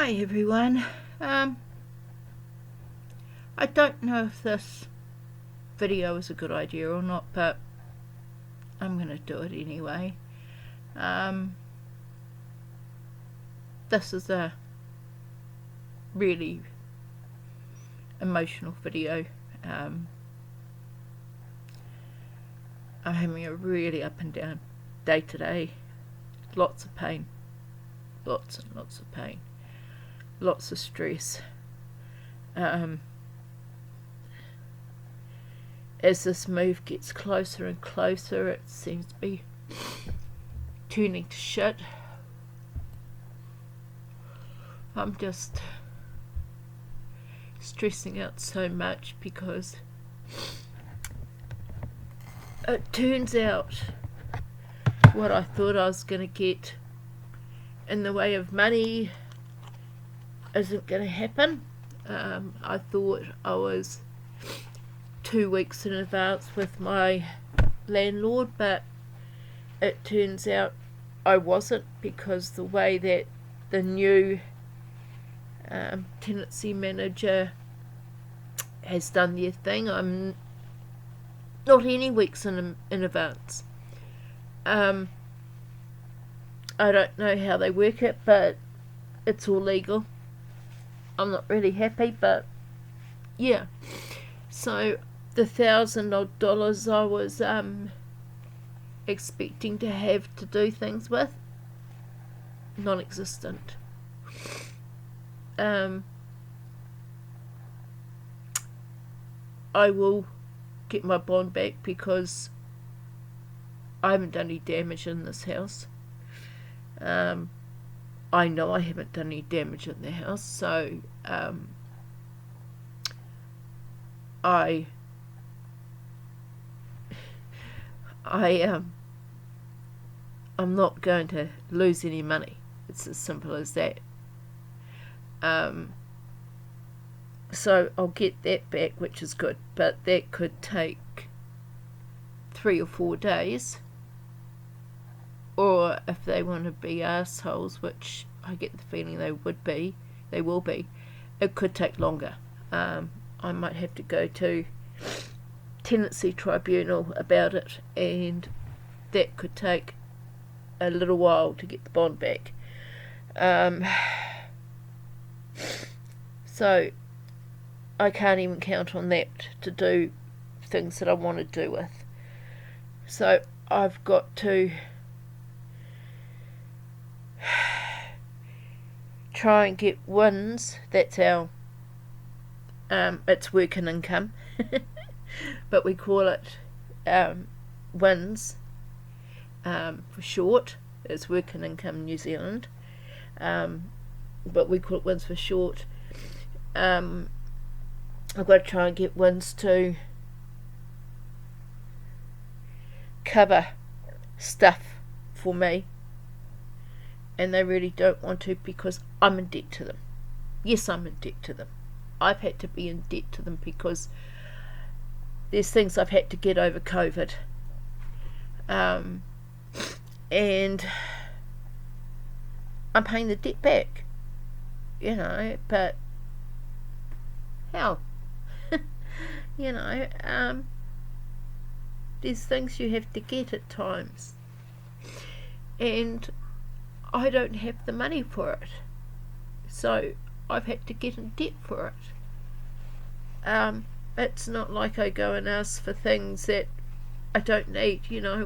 Hi everyone. I don't know if this video is a good idea or not, but I'm going to do it anyway. This is a really emotional video. I'm having a really up and down day today. Lots of pain. Lots and lots of pain. Lots of stress. As this move gets closer and closer, it seems to be turning to shit. I'm just stressing out so much because it turns out what I thought I was going to get in the way of money isn't going to happen. I thought I was 2 weeks in advance with my landlord, but it turns out I wasn't, because the way that the new tenancy manager has done their thing, I'm not any weeks in advance. I don't know how they work it, but it's all legal. I'm not really happy, but yeah. So the $1,000 I was expecting to have to do things with, non-existent. I will get my bond back because I haven't done any damage in this house. I know I haven't done any damage in the house, so I'm not going to lose any money. It's as simple as that. So I'll get that back, which is good, but that could take 3 or 4 days. Or if they want to be assholes, which I get the feeling they will be, it could take longer. I might have to go to tenancy tribunal about it, and that could take a little while to get the bond back. So I can't even count on that to do things that I want to do with. So I've got to try and get wins. That's our it's work and income but we call it wins for short. It's work and income New Zealand, but we call it wins for short. I've got to try and get wins to cover stuff for me, and they really don't want to because I'm in debt to them. Yes, I'm in debt to them. I've had to be in debt to them because there's things I've had to get over COVID. And I'm paying the debt back, but how? There's things you have to get at times, and I don't have the money for it, so I've had to get in debt for it. It's not like I go and ask for things that I don't need.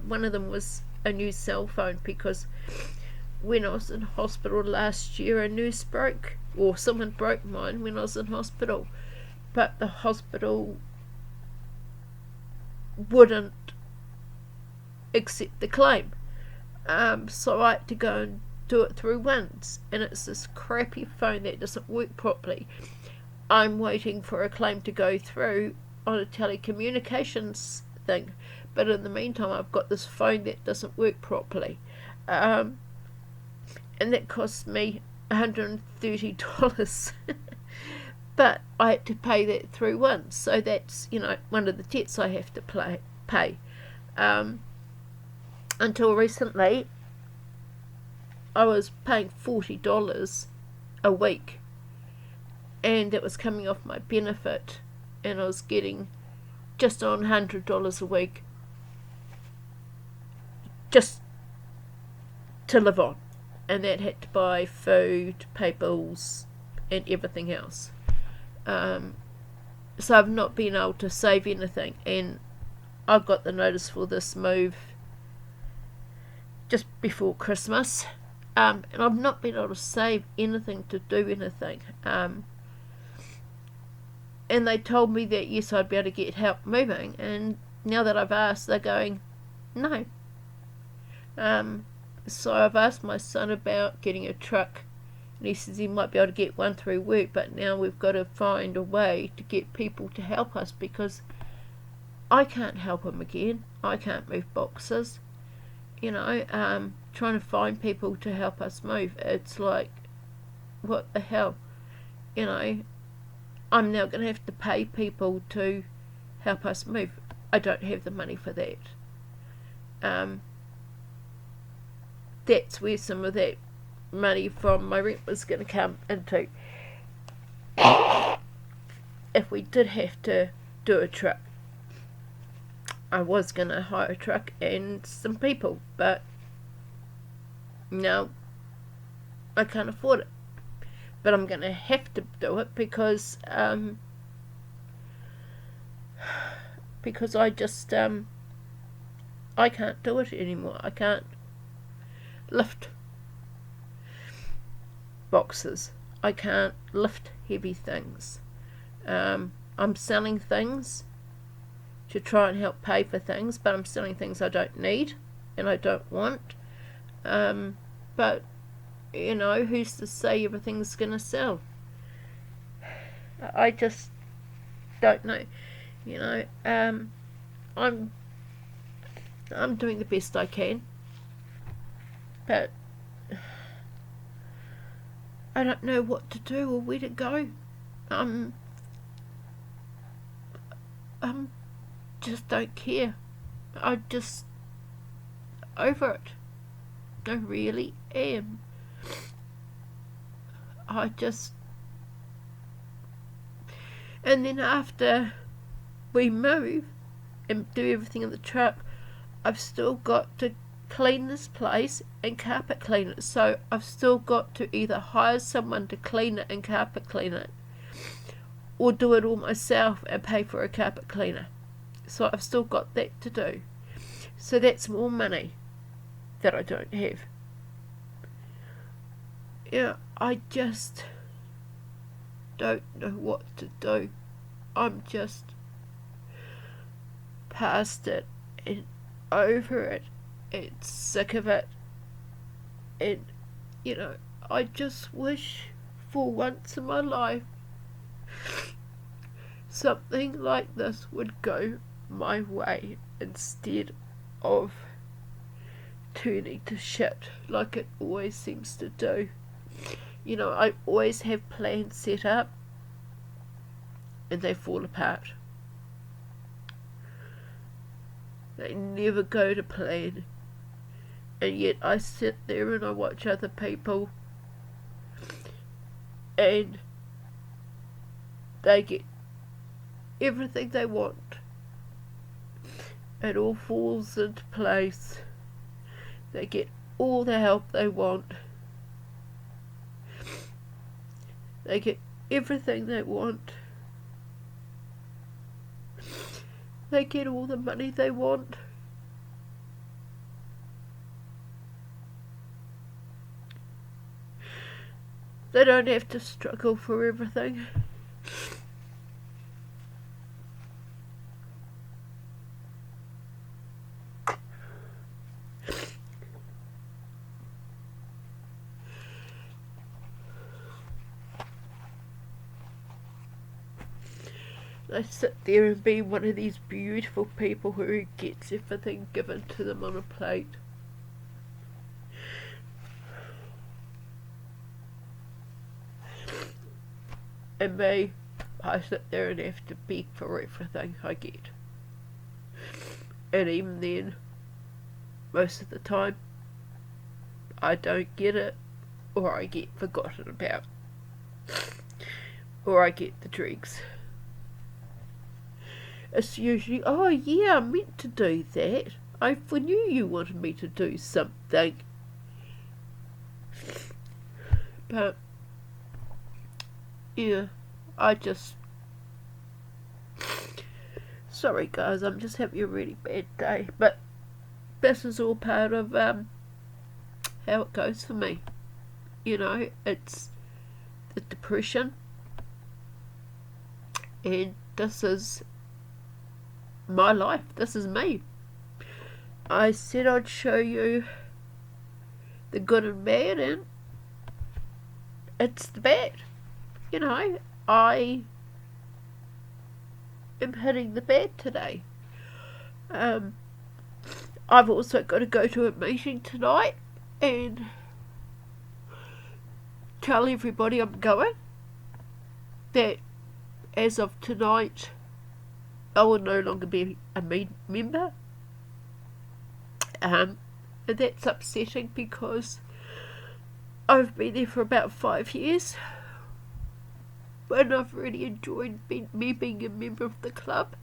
One of them was a new cell phone, because when I was in hospital last year, a nurse broke, or someone broke mine when I was in hospital, but the hospital wouldn't accept the claim. So I had to go and do it through Wins, and it's this crappy phone that doesn't work properly. I'm waiting for a claim to go through on a telecommunications thing, but in the meantime I've got this phone that doesn't work properly, and that cost me $130 but I had to pay that through Wins, so that's one of the debts I have to pay. Until recently I was paying $40 a week, and it was coming off my benefit, and I was getting just on $100 a week just to live on, and that had to buy food, pay bills, and everything else. So I've not been able to save anything, and I got the notice for this move just before Christmas, and I've not been able to save anything to do anything. And they told me that yes, I'd be able to get help moving, and now that I've asked, they're going, no. So I've asked my son about getting a truck, and he says he might be able to get one through work, but now we've got to find a way to get people to help us, because I can't help him again. I can't move boxes. Trying to find people to help us move, it's like, what the hell? I'm now going to have to pay people to help us move. I don't have the money for that. That's where some of that money from my rent was going to come into. If we did have to do a truck, I was going to hire a truck and some people, but no, I can't afford it. But I'm going to have to do it because I just I can't do it anymore. I can't lift boxes. I can't lift heavy things. I'm selling things to try and help pay for things, but I'm selling things I don't need and I don't want. But who's to say everything's gonna sell? I just don't know. I'm doing the best I can, but I don't know what to do or where to go. Just don't care. I'm just over it. I really am. And then after we move and do everything in the truck, I've still got to clean this place and carpet clean it. So I've still got to either hire someone to clean it and carpet clean it, or do it all myself and pay for a carpet cleaner. So I've still got that to do. So that's more money that I don't have. I just don't know what to do. I'm just past it and over it and sick of it. And, I just wish for once in my life something like this would go my way instead of turning to shit like it always seems to do. I always have plans set up and they fall apart. They never go to plan, and yet I sit there and I watch other people and they get everything they want. It all falls into place. They get all the help they want. They get everything they want. They get all the money they want. They don't have to struggle for everything. They sit there and be one of these beautiful people who gets everything given to them on a plate. And me, I sit there and have to beg for everything I get. And even then, most of the time, I don't get it, or I get forgotten about. or I get the dregs. It's usually, oh yeah, I meant to do that. I knew you wanted me to do something. But, yeah, I just... Sorry guys, I'm just having a really bad day. But this is all part of how it goes for me. You know, it's the depression. And this is my life. This is me. I said I'd show you the good and bad, and it's the bad. You know, I am hitting the bad today. I've also got to go to a meeting tonight and tell everybody I'm going, that as of tonight I will no longer be a member. And that's upsetting because I've been there for about 5 years, and I've really enjoyed me being a member of the club,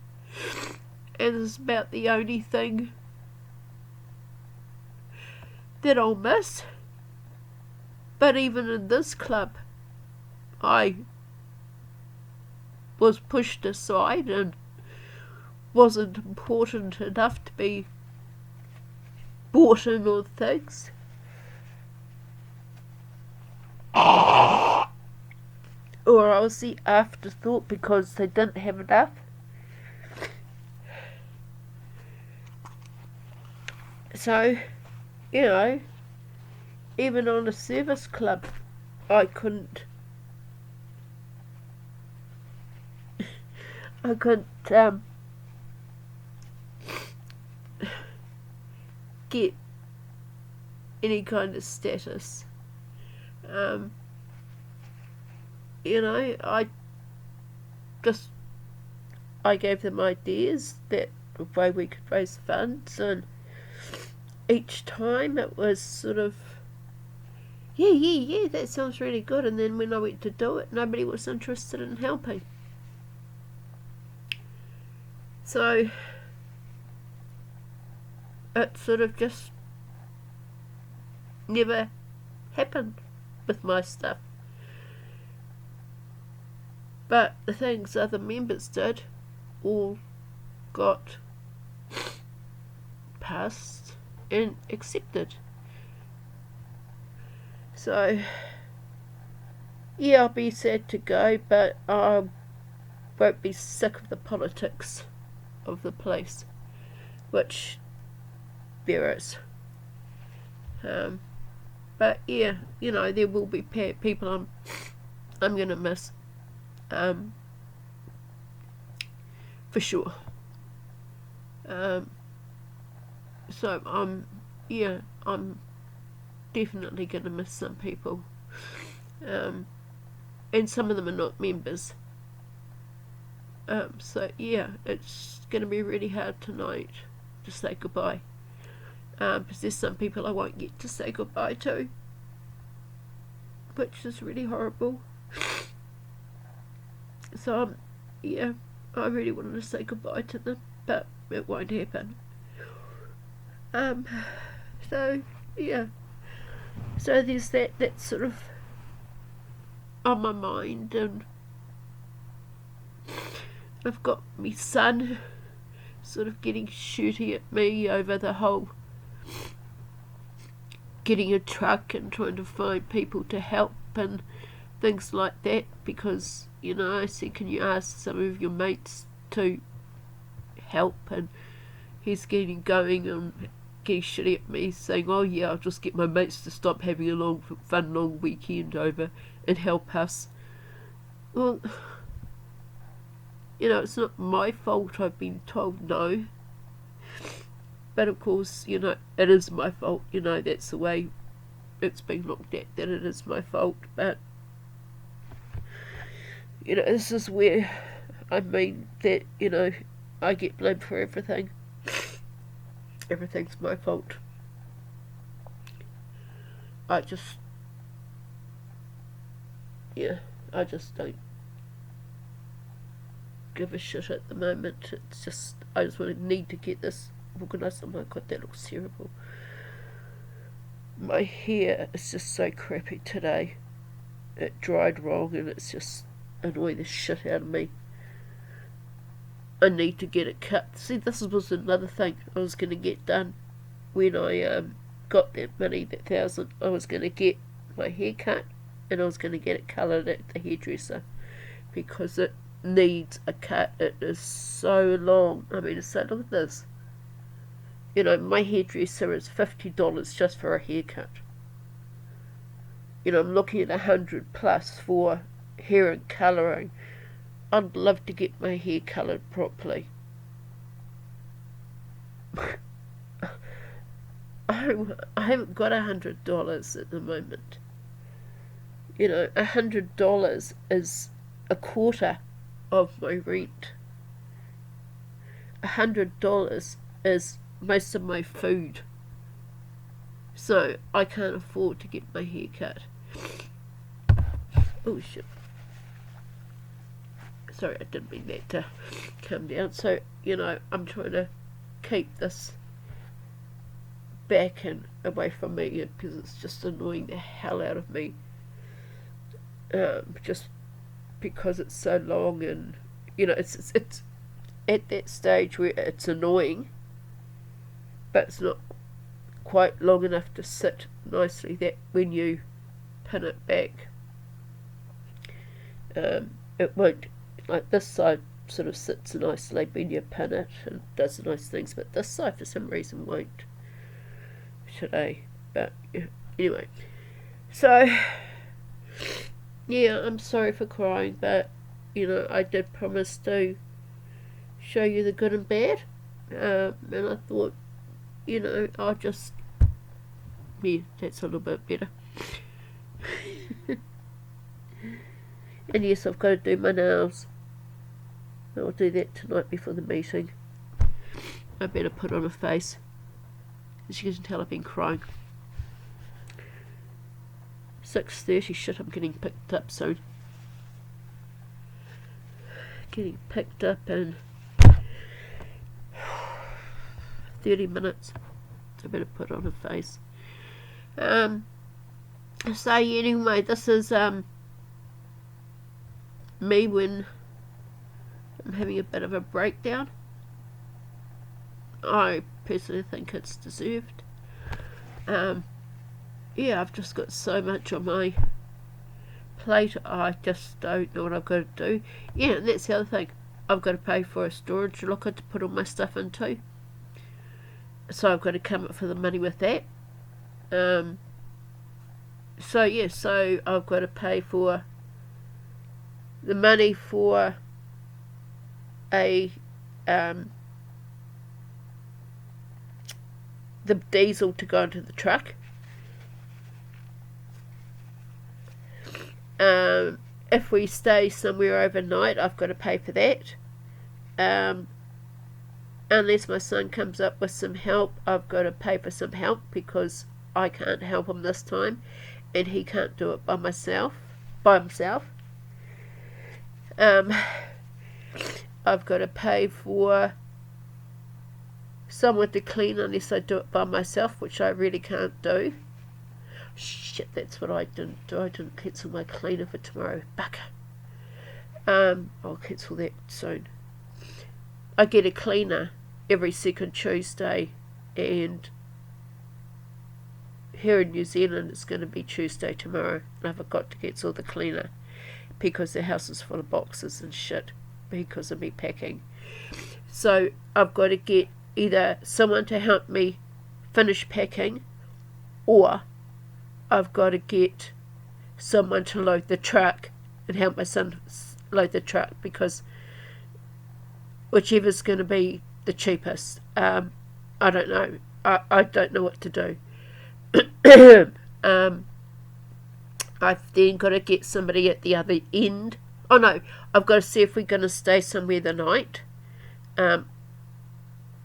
and it's about the only thing that I'll miss. But even in this club, I was pushed aside and wasn't important enough to be bought in on things. Or I was the afterthought because they didn't have enough. So, you know, even on a service club, I couldn't get any kind of status. You know, I gave them ideas that the way we could raise funds, and each time it was sort of, yeah, that sounds really good, and then when I went to do it, nobody was interested in helping. So it sort of just never happened with my stuff. But the things other members did all got passed and accepted. So, yeah, I'll be sad to go, but I won't be sick of the politics of the place, which there is. But yeah, you know, there will be people I'm gonna miss, for sure. So I'm definitely gonna miss some people, and some of them are not members. So yeah, it's gonna be really hard tonight to say goodbye. Because there's some people I won't get to say goodbye to, which is really horrible. So yeah, I really wanted to say goodbye to them, but it won't happen. So yeah, so there's that's sort of on my mind, and I've got my son sort of getting shooty at me over the whole getting a truck and trying to find people to help and things like that, because, you know, I said, can you ask some of your mates to help, and he's getting going and getting shitty at me, saying, oh yeah, I'll just get my mates to stop having a fun long weekend over and help us. Well, you know, it's not my fault I've been told no. But of course, you know, it is my fault. You know, that's the way it's been looked at, that it is my fault. But, you know, this is where I mean that, you know, I get blamed for everything. Everything's my fault. I just, yeah, I just don't give a shit at the moment. It's just, I just need to get this organised. Oh my god, that looks terrible. My hair is just so crappy today. It dried wrong and it's just annoying the shit out of me. I need to get it cut. See, this was another thing I was going to get done when I got that money, that 1,000. I was going to get my hair cut and I was going to get it coloured at the hairdresser because it needs a cut. It is so long. I mean, so look at this. You know, my hairdresser is $50 just for a haircut. You know, I'm looking at 100 plus for hair and colouring. I'd love to get my hair coloured properly. I haven't got $100 at the moment. You know, $100 is a quarter of my rent. $100 is most of my food. So I can't afford to get my hair cut. Oh shit. Sorry, I didn't mean that to come down. So, you know, I'm trying to keep this back and away from me because it's just annoying the hell out of me. Just because it's so long and, you know, it's at that stage where it's annoying, but it's not quite long enough to sit nicely that when you pin it back, it won't. Like this side sort of sits nicely when you pin it and does nice things, but this side for some reason won't today. But yeah, anyway, so yeah, I'm sorry for crying, but you know, I did promise to show you the good and bad, and I thought, you know, I'll just, yeah, that's a little bit better. And yes, I've got to do my nails. I'll do that tonight before the meeting. I better put on a face. As you can tell, I've been crying. 6:30, shit, I'm getting picked up soon. Getting picked up in 30 minutes. I better put on a face. So anyway, this is me when I'm having a bit of a breakdown. I personally think it's deserved. Yeah, I've just got so much on my plate, I just don't know what I've got to do. Yeah, and that's the other thing. I've got to pay for a storage locker to put all my stuff into. So I've got to come up for the money with that. So yeah, so I've got to pay for the money for a the diesel to go into the truck. If we stay somewhere overnight, I've got to pay for that. Unless my son comes up with some help, I've got to pay for some help because I can't help him this time, and he can't do it by himself. I've got to pay for someone to clean unless I do it by myself, which I really can't do. Shit, that's what I didn't do. I didn't cancel my cleaner for tomorrow. Bugger. I'll cancel that soon. I get a cleaner every second Tuesday, and here in New Zealand it's going to be Tuesday tomorrow, and I forgot to cancel the cleaner because the house is full of boxes and shit because of me packing. So I've got to get either someone to help me finish packing, or I've got to get someone to load the truck and help my son load the truck, because whichever's going to be the cheapest. I don't know. I don't know what to do. I've then got to get somebody at the other end. Oh no, I've got to see if we're going to stay somewhere the night when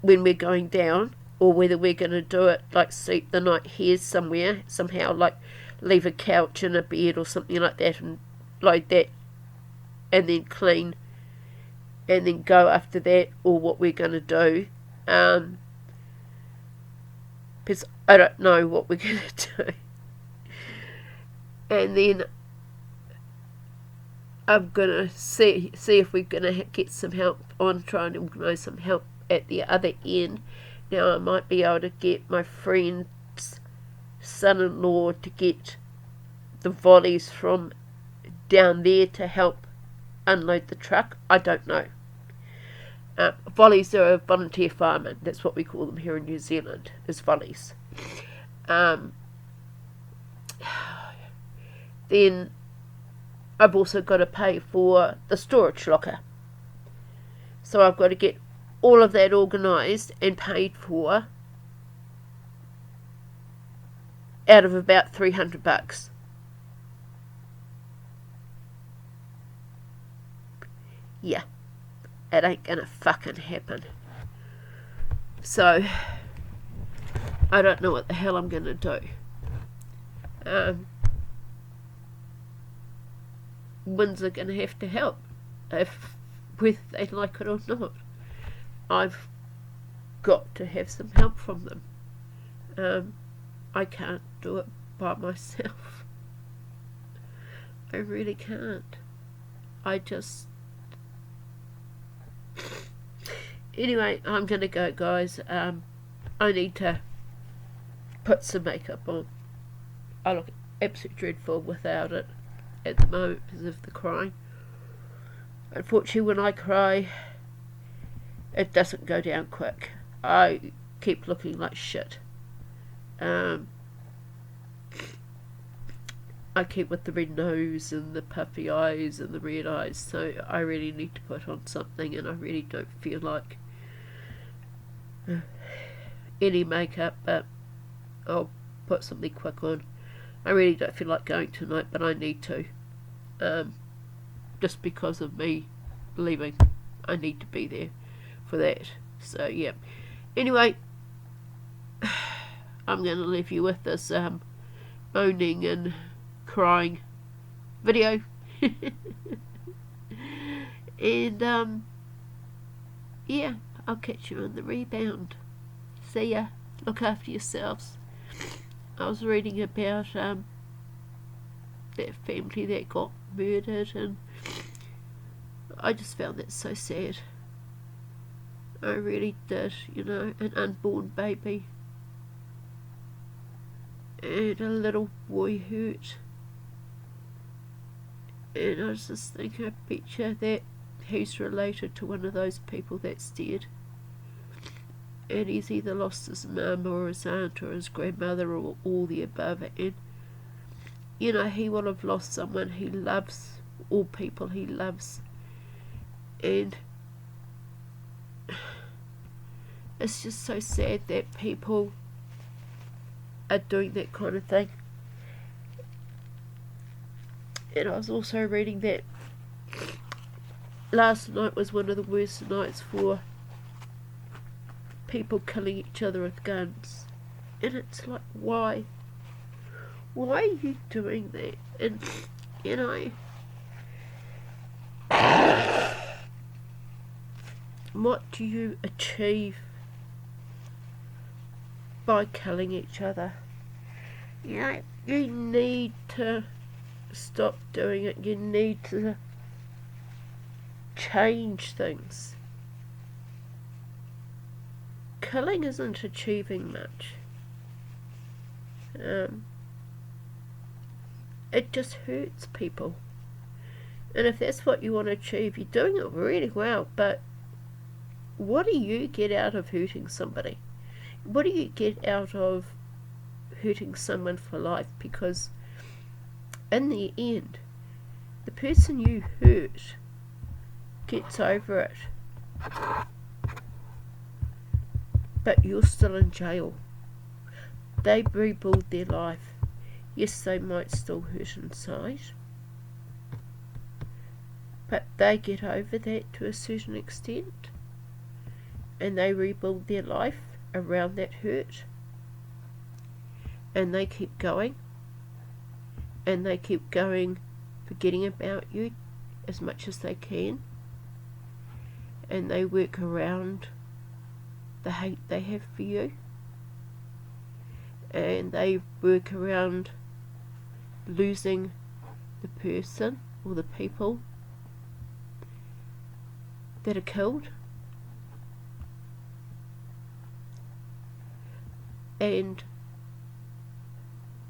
we're going down, or whether we're going to do it like sleep the night here somewhere, somehow, like leave a couch and a bed or something like that and load that and then clean and then go after that, or what we're going to do. Because I don't know what we're going to do. And then I'm going to see if we're going to get some help. I'm trying to organise some help at the other end. Now I might be able to get my friend's son-in-law to get the volleys from down there to help unload the truck. I don't know. Volleys are a volunteer fireman. That's what we call them here in New Zealand, is volleys. Then I've also got to pay for the storage locker. So I've got to get all of that organised and paid for out of about $300. Yeah, it ain't gonna fucking happen. So I don't know what the hell I'm gonna do. Windsor gonna have to help, whether they like it or not. I've got to have some help from them. I can't do it by myself. I really can't. I just... Anyway, I'm gonna go, guys. I need to put some makeup on. I look absolutely dreadful without it at the moment because of the crying. Unfortunately, when I cry, it doesn't go down quick. I keep looking like shit. I keep with the red nose and the puffy eyes and the red eyes, so I really need to put on something, and I really don't feel like any makeup, but I'll put something quick on. I really don't feel like going tonight, but I need to. Just because of me leaving, I need to be there for that. So yeah. Anyway, I'm going to leave you with this moaning and crying video. And yeah, I'll catch you on the rebound. See ya. Look after yourselves. I was reading about that family that got murdered, and I just found that so sad. I really did, you know, an unborn baby and a little boy hurt. And I was just thinking, I bet you that he's related to one of those people that's dead. And he's either lost his mum or his aunt or his grandmother or all the above. And, you know, he will have lost someone he loves, or people he loves. And it's just so sad that people are doing that kind of thing. And I was also reading that last night was one of the worst nights for people killing each other with guns. And it's like, why? Why are you doing that? And, you know, what do you achieve by killing each other? You know, you need to stop doing it. You need to change things. Killing isn't achieving much. It just hurts people. And if that's what you want to achieve, you're doing it really well, but what do you get out of hurting somebody? What do you get out of hurting someone for life? Because in the end, the person you hurt gets over it, but you're still in jail. They rebuild their life. Yes, they might still hurt inside, but they get over that to a certain extent, and they rebuild their life around that hurt, and they keep going, and they keep going, forgetting about you, as much as they can, and they work around the hate they have for you, and they work around losing the person or the people that are killed, and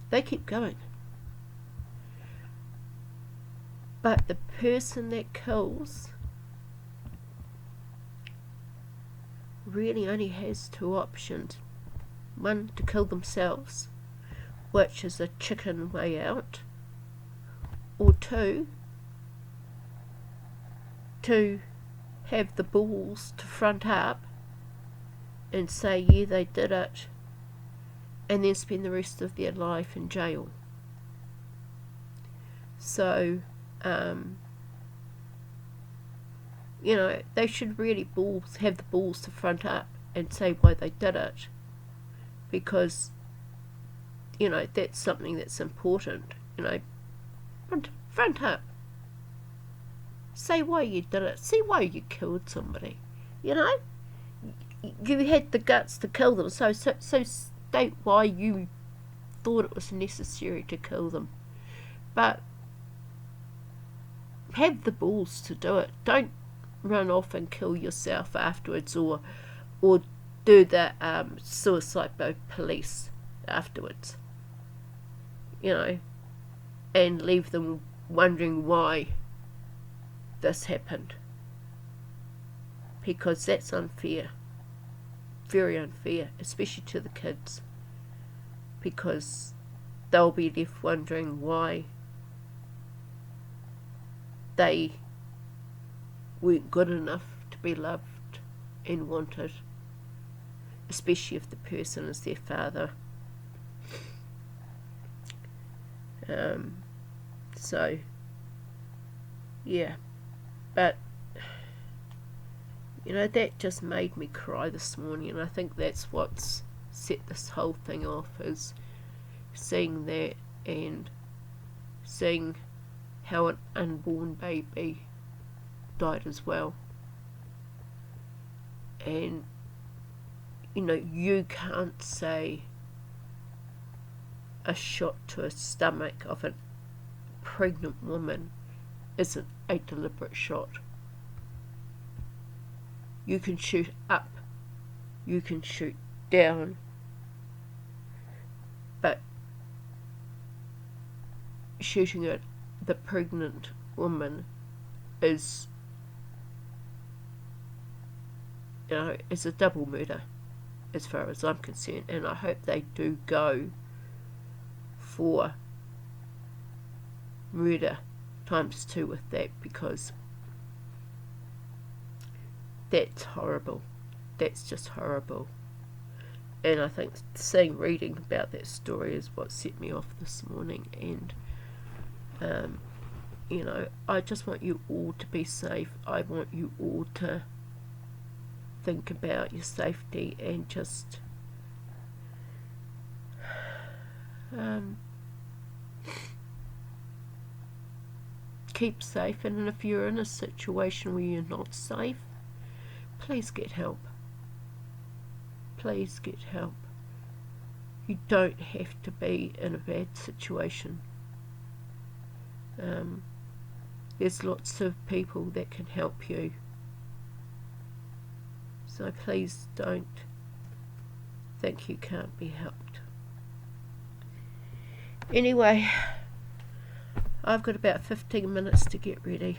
they keep going. But the person that kills really only has two options. One, to kill themselves, which is a chicken way out, or two, to have the balls to front up and say, yeah, they did it, and then spend the rest of their life in jail. So, they should really have the balls to front up and say why they did it, because, that's something that's important. Front up. Say why you did it. See why you killed somebody. You had the guts to kill them, so state why you thought it was necessary to kill them. But have the balls to do it. Don't run off and kill yourself afterwards, or do the suicide by police afterwards. And leave them wondering why this happened. Because that's unfair. Very unfair, especially to the kids. Because they'll be left wondering why they weren't good enough to be loved and wanted, especially if the person is their father. So, yeah, but, that just made me cry this morning, and I think that's what's set this whole thing off, is seeing that and seeing how an unborn baby died as well. And, you can't say a shot to a stomach of a pregnant woman isn't a deliberate shot. You can shoot up, you can shoot down, but shooting at the pregnant woman is a double murder as far as I'm concerned, and I hope they do go for murder ×2 with that, because that's horrible. That's just horrible. And I think reading about that story is what set me off this morning. And I just want you all to be safe. I want you all to think about your safety and just keep safe. And if you're in a situation where you're not safe, please get help. Please get help. You don't have to be in a bad situation. There's lots of people that can help you. So please don't think you can't be helped. Anyway, I've got about 15 minutes to get ready,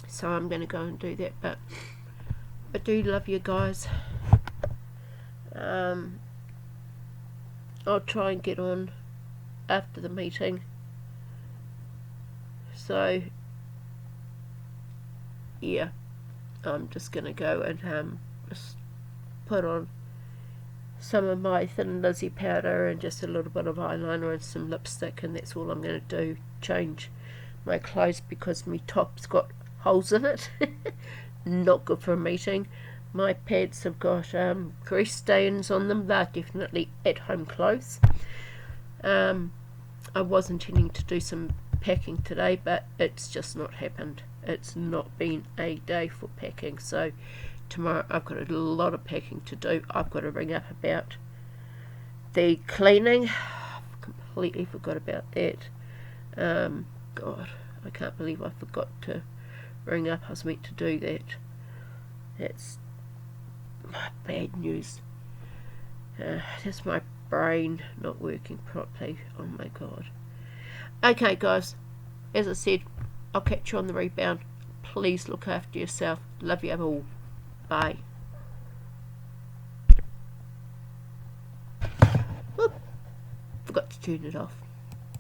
so I'm going to go and do that. But I do love you guys. I'll try and get on after the meeting. So yeah, I'm just going to go and just put on some of my Thin Lizzy powder and just a little bit of eyeliner and some lipstick, and that's all I'm going to do. Change my clothes because my top's got holes in it. Not good for a meeting. My pads have got grease stains on them. They're definitely at home clothes. I was intending to do some packing today, but it's just not happened. It's not been a day for packing, so tomorrow I've got a lot of packing to do. I've got to ring up about the cleaning. I've completely forgot about that. God, I can't believe I forgot to ring up. I was meant to do that. That's bad news. That's my brain not working properly. Oh my god. Okay guys, as I said, I'll catch you on the rebound. Please look after yourself. Love you all. Bye. Whoop. Forgot to turn it off.